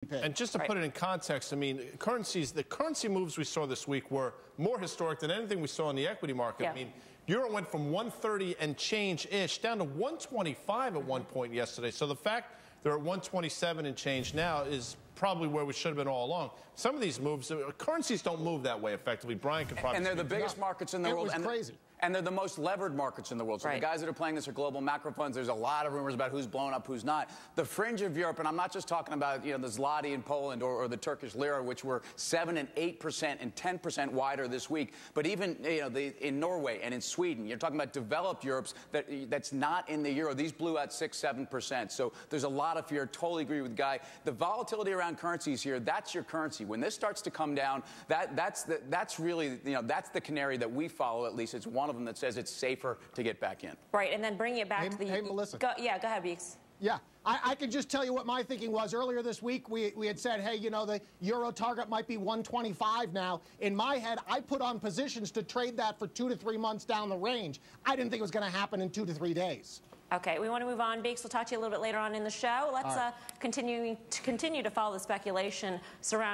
And just to put it in context, I mean, the currency moves we saw this week were more historic than anything we saw in the equity market. Yeah. I mean, euro went from 130 and change-ish down to 125 at one point yesterday. So the fact they're at 127 and change now is probably where we should have been all along. Some of these moves, currencies don't move that way effectively. Brian can probably. And they're the biggest markets in the world. It was crazy. And they're the most levered markets in the world. So the guys that are playing this are global macro funds. There's a lot of rumors about who's blown up, who's not. The fringe of Europe, and I'm not just talking about the zloty in Poland or the Turkish lira, which were 7% and 8% and 10% wider this week. But even in Norway and in Sweden, you're talking about developed Europe's that's not in the euro. These blew out 6%, 7%. So there's a lot of fear. Totally agree with Guy. The volatility around currencies here, that's your currency. When this starts to come down, that's really that's the canary that we follow. At least it's one of them that says it's safer to get back in. Right, and then bringing it back to the... Hey, Melissa. Go ahead, Beeks. Yeah, I can just tell you what my thinking was. Earlier this week, we had said, hey, the euro target might be 125 now. In my head, I put on positions to trade that for 2 to 3 months down the range. I didn't think it was going to happen in 2 to 3 days. Okay, we want to move on. Beeks, we'll talk to you a little bit later on in the show. Let's continue to follow the speculation surrounding